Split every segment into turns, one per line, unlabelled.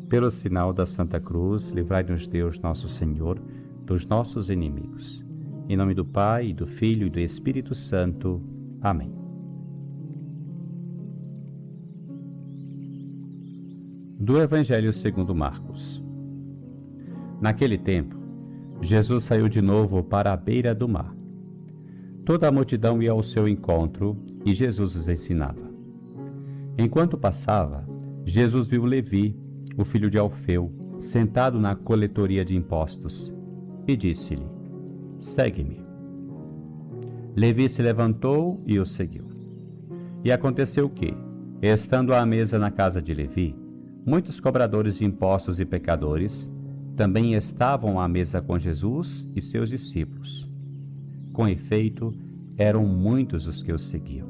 Pelo sinal da Santa Cruz, livrai-nos Deus nosso Senhor dos nossos inimigos. Em nome do Pai, e do Filho e do Espírito Santo. Amém. Do Evangelho segundo Marcos. Naquele tempo, Jesus saiu de novo para a beira do mar. Toda a multidão ia ao seu encontro e Jesus os ensinava. Enquanto passava, Jesus viu Levi, o filho de Alfeu, sentado na coletoria de impostos, e disse-lhe: Segue-me. Levi se levantou e o seguiu. E aconteceu que, estando à mesa na casa de Levi, muitos cobradores de impostos e pecadores também estavam à mesa com Jesus e seus discípulos. Com efeito, eram muitos os que o seguiam.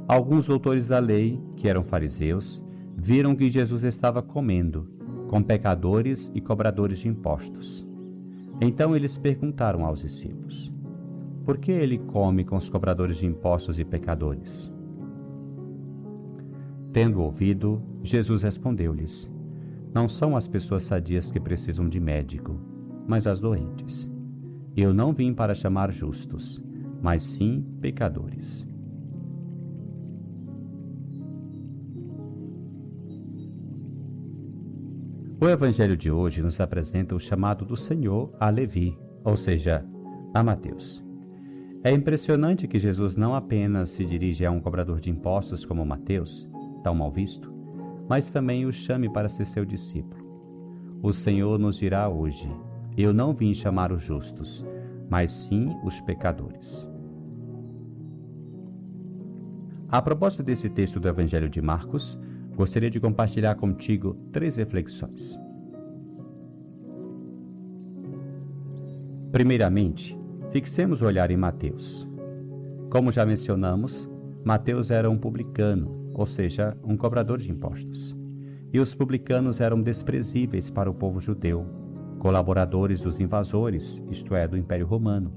Alguns doutores da lei, que eram fariseus, viram que Jesus estava comendo com pecadores e cobradores de impostos. Então eles perguntaram aos discípulos: Por que ele come com os cobradores de impostos e pecadores? Tendo ouvido, Jesus respondeu-lhes: Não são as pessoas sadias que precisam de médico, mas as doentes. Eu não vim para chamar justos, mas sim pecadores. O Evangelho de hoje nos apresenta o chamado do Senhor a Levi, ou seja, a Mateus. É impressionante que Jesus não apenas se dirige a um cobrador de impostos como Mateus, tão mal visto, mas também o chame para ser seu discípulo. O Senhor nos dirá hoje: Eu não vim chamar os justos, mas sim os pecadores. A propósito desse texto do Evangelho de Marcos, gostaria de compartilhar contigo 3 reflexões. Primeiramente, fixemos o olhar em Mateus. Como já mencionamos, Mateus era um publicano, ou seja, um cobrador de impostos. E os publicanos eram desprezíveis para o povo judeu, colaboradores dos invasores, isto é, do Império Romano,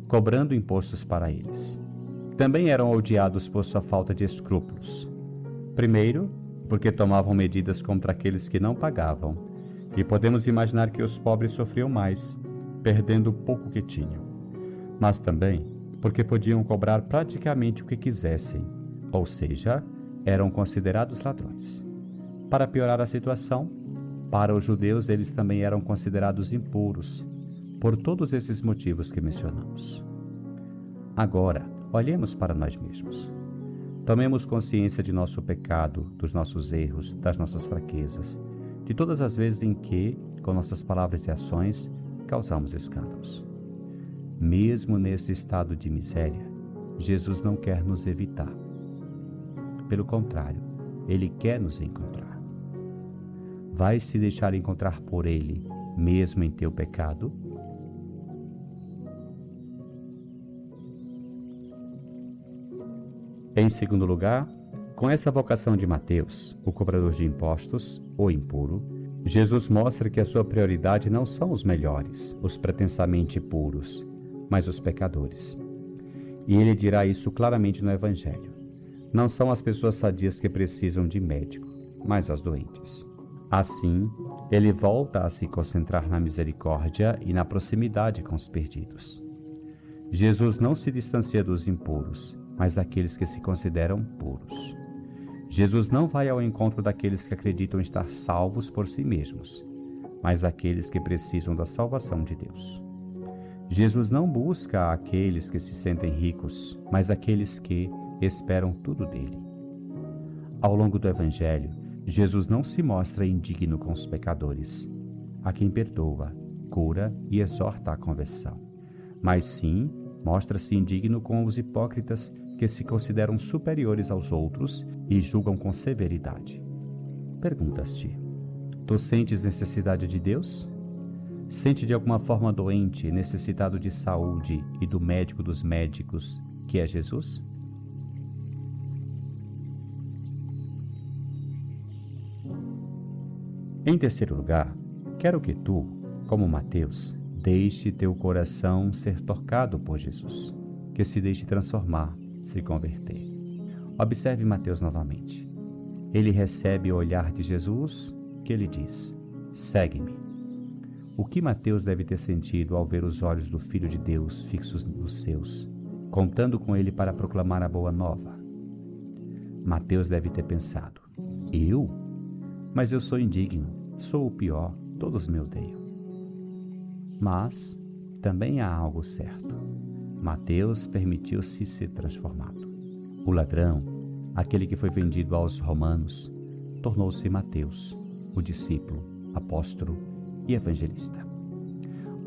cobrando impostos para eles. Também eram odiados por sua falta de escrúpulos. Primeiro, porque tomavam medidas contra aqueles que não pagavam, e podemos imaginar que os pobres sofriam mais, perdendo o pouco que tinham. Mas também porque podiam cobrar praticamente o que quisessem, ou seja, eram considerados ladrões. Para piorar a situação, para os judeus eles também eram considerados impuros, por todos esses motivos que mencionamos. Agora, olhemos para nós mesmos. Tomemos consciência de nosso pecado, dos nossos erros, das nossas fraquezas, de todas as vezes em que, com nossas palavras e ações, causamos escândalos. Mesmo nesse estado de miséria, Jesus não quer nos evitar. Pelo contrário, Ele quer nos encontrar. Vai se deixar encontrar por Ele, mesmo em teu pecado? Em segundo lugar, com essa vocação de Mateus, o cobrador de impostos, ou impuro, Jesus mostra que a sua prioridade não são os melhores, os pretensamente puros, mas os pecadores. E ele dirá isso claramente no Evangelho. Não são as pessoas sadias que precisam de médico, mas as doentes. Assim, ele volta a se concentrar na misericórdia e na proximidade com os perdidos. Jesus não se distancia dos impuros, mas daqueles que se consideram puros. Jesus não vai ao encontro daqueles que acreditam estar salvos por si mesmos, mas daqueles que precisam da salvação de Deus. Jesus não busca aqueles que se sentem ricos, mas aqueles que esperam tudo dele. Ao longo do Evangelho, Jesus não se mostra indigno com os pecadores, a quem perdoa, cura e exorta à conversão, mas sim mostra-se indigno com os hipócritas que se consideram superiores aos outros e julgam com severidade. Perguntas-te: tu sentes necessidade de Deus? Sente de alguma forma doente, necessitado de saúde e do médico dos médicos, que é Jesus? Em terceiro lugar, quero que tu, como Mateus, deixe teu coração ser tocado por Jesus, que se deixe transformar, se converter. Observe Mateus novamente. Ele recebe o olhar de Jesus que ele diz: segue-me. O que Mateus deve ter sentido ao ver os olhos do Filho de Deus fixos nos seus, contando com ele para proclamar a boa nova? Mateus deve ter pensado: eu? Mas eu sou indigno, sou o pior, todos me odeiam. Mas também há algo certo. Mateus permitiu-se ser transformado. O ladrão, aquele que foi vendido aos romanos, tornou-se Mateus, o discípulo, apóstolo e evangelista.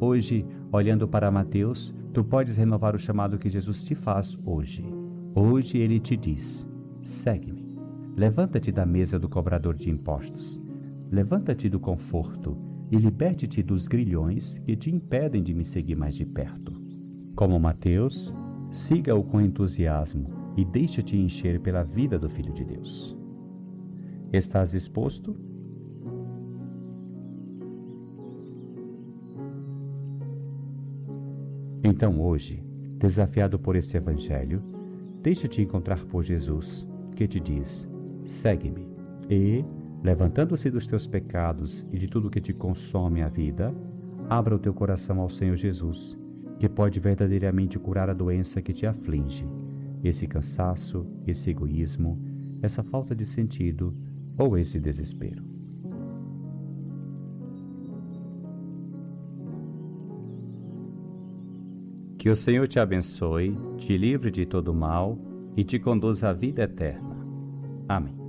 Hoje, olhando para Mateus, tu podes renovar o chamado que Jesus te faz hoje. Hoje ele te diz: segue-me. Levanta-te da mesa do cobrador de impostos. Levanta-te do conforto e liberte-te dos grilhões que te impedem de me seguir mais de perto. Como Mateus, siga-o com entusiasmo e deixa-te encher pela vida do Filho de Deus. Estás disposto? Então hoje, desafiado por esse Evangelho, deixa-te encontrar por Jesus, que te diz: segue-me. E, levantando-se dos teus pecados e de tudo que te consome a vida, abra o teu coração ao Senhor Jesus, que pode verdadeiramente curar a doença que te aflige, esse cansaço, esse egoísmo, essa falta de sentido ou esse desespero. Que o Senhor te abençoe, te livre de todo mal e te conduza à vida eterna. Amém.